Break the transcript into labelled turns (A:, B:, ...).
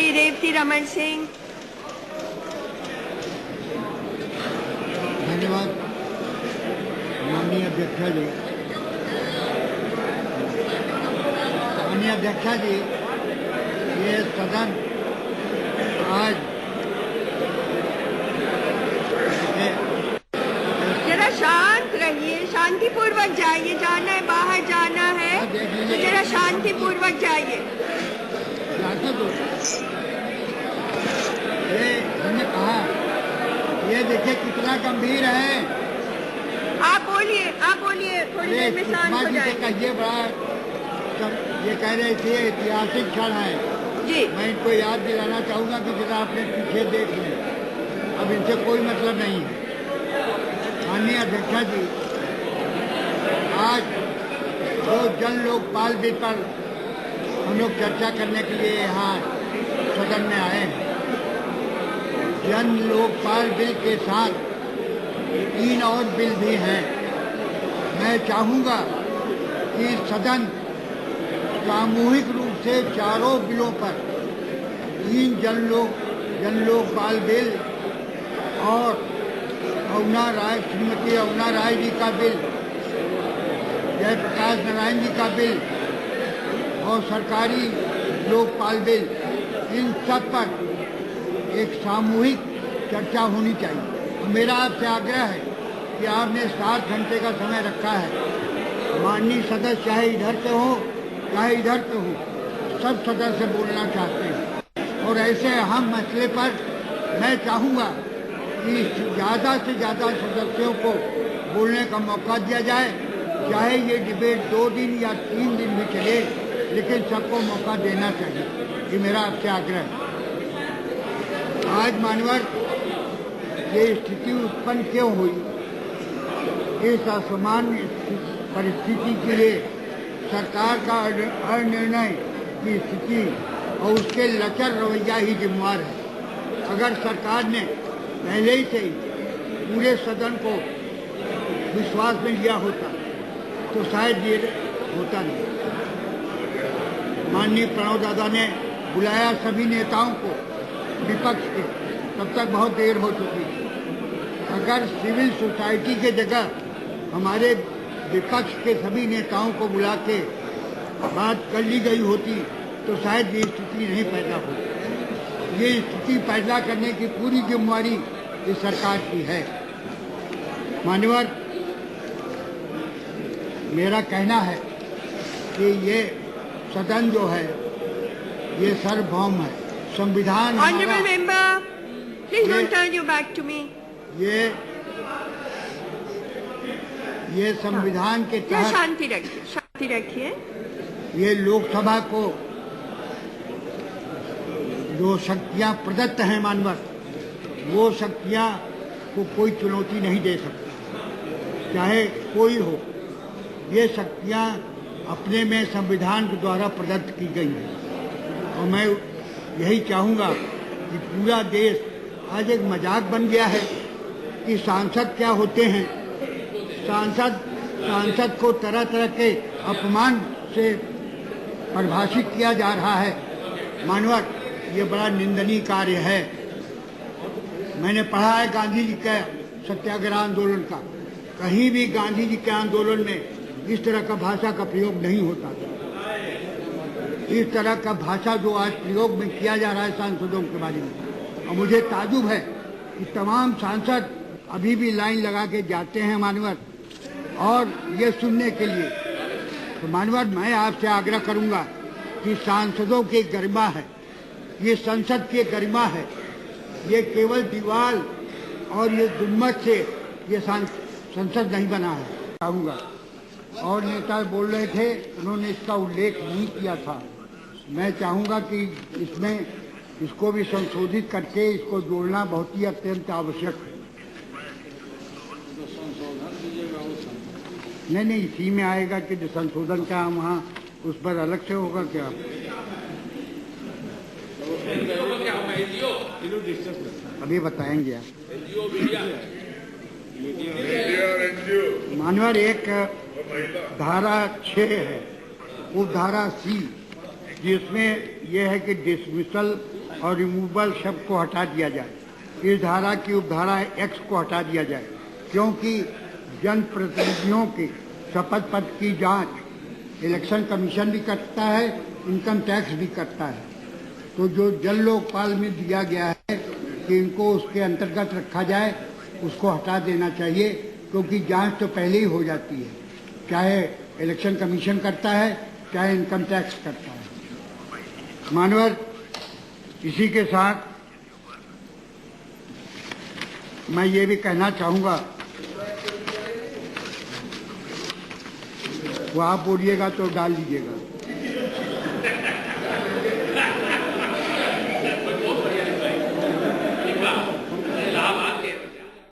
A: श्री रेवती रमन सिंह।
B: धन्यवाद माननीय अध्यक्षा जी। माननीय अध्यक्षा जी, ये सदन आज
A: जरा शांत रहिए, शांतिपूर्वक जाइए। जाना है, बाहर जाना है तो जरा शांतिपूर्वक जाइए।
B: ये हमने कहा, ये देखिए कितना गंभीर है।
A: आप बोलिए, थोड़ी देर में शांत हो जाएंगे।
B: कहिए, बड़ा ये कह रहे थे ऐतिहासिक क्षण है
A: जी।
B: मैं इनको याद दिलाना चाहूँगा कि जरा आपने पीछे देख लें, अब इनसे कोई मतलब नहीं है। माननीय अध्यक्षा जी, आज जो जन लोकपाल बिल पर हम लोग चर्चा करने के लिए यहाँ सदन में आए हैं, जन लोकपाल बिल के साथ 3 और बिल भी हैं। मैं चाहूँगा कि सदन सामूहिक रूप से चारों बिलों पर 3 जन लोकपाल बिल और श्रीमती अरुणा राय जी का बिल, जयप्रकाश नारायण जी का बिल और सरकारी लोकपाल बिल, इन सब पर एक सामूहिक चर्चा होनी चाहिए। मेरा आपसे आग्रह है कि आपने 7 घंटे का समय रखा है। माननीय सदस्य चाहे इधर से हो चाहे इधर से हो, सब सदस्य बोलना चाहते हैं और ऐसे अहम मसले पर मैं चाहूँगा कि ज़्यादा से ज़्यादा सदस्यों को बोलने का मौका दिया जाए। चाहे ये डिबेट 2 दिन या 3 दिन भी चले, लेकिन सबको मौका देना चाहिए। ये मेरा आपसे आग्रह है। आज मानवर ये स्थिति उत्पन्न क्यों हुई, इस असामान्य परिस्थिति के लिए सरकार का अनिर्णय की स्थिति और उसके लचर रवैया ही जिम्मेवार है। अगर सरकार ने पहले ही से पूरे सदन को विश्वास में लिया होता तो शायद ये होता नहीं। माननीय प्रणव दादा ने बुलाया सभी नेताओं को विपक्ष के, तब तक बहुत देर हो चुकी थी। अगर सिविल सोसाइटी के जगह हमारे विपक्ष के सभी नेताओं को बुला के बात कर ली गई होती तो शायद ये स्थिति नहीं पैदा होती। ये स्थिति पैदा करने की पूरी जिम्मेवारी इस सरकार की है। मान्यवर, मेरा कहना है कि ये सदन जो है ये सार्वभौम है। संविधान
A: Honorable member, please don't turn your back to me.
B: ये संविधान के तहत
A: शांति रखिए।
B: ये लोकसभा को जो शक्तियां प्रदत्त हैं मानवर, वो शक्तियां को कोई चुनौती नहीं दे सकता, चाहे कोई हो। ये शक्तियां अपने में संविधान के द्वारा प्रदत्त की गई हैं और मैं यही चाहूँगा कि पूरा देश आज एक मजाक बन गया है कि सांसद क्या होते हैं। सांसद को तरह तरह के अपमान से परिभाषित किया जा रहा है। मानवर, ये बड़ा निंदनीय कार्य है। मैंने पढ़ा है गांधी जी का सत्याग्रह आंदोलन का, कहीं भी गांधी जी के आंदोलन में इस तरह का भाषा का प्रयोग नहीं होता था। इस तरह का भाषा जो आज प्रयोग में किया जा रहा है सांसदों के बारे में, और मुझे ताजुब है कि तमाम सांसद अभी भी लाइन लगा के जाते हैं मानवर, और ये सुनने के लिए। तो मानवर, मैं आपसे आग्रह करूंगा कि सांसदों की गरिमा है, ये संसद की गरिमा है। ये केवल दीवार और ये गुम्मट से ये संसद नहीं बना है। चाहूँगा, और नेता बोल रहे थे, उन्होंने इसका उल्लेख नहीं किया था। मैं चाहूँगा कि इसमें इसको भी संशोधित करके इसको जोड़ना बहुत ही अत्यंत आवश्यक है। नहीं, इसी में आएगा कि संशोधन का वहाँ उस पर अलग से होगा क्या? अभी बताएंगे आप। मानवर, एक धारा 6 है, वो धारा C, जिसमें यह है कि डिसमिसल और रिमूवल शब्द को हटा दिया जाए। इस धारा की उपधारा एक्स को हटा दिया जाए, क्योंकि जनप्रतिनिधियों के शपथ पत्र की जांच इलेक्शन कमीशन भी करता है, इनकम टैक्स भी करता है। तो जो जन लोकपाल में दिया गया है कि इनको उसके अंतर्गत रखा जाए, उसको हटा देना चाहिए, क्योंकि जांच तो पहले ही हो जाती है, चाहे इलेक्शन कमीशन करता है चाहे इनकम टैक्स करता है। मानवर, इसी के साथ मैं ये भी कहना चाहूँगा, वो आप बोलिएगा तो डाल दीजिएगा।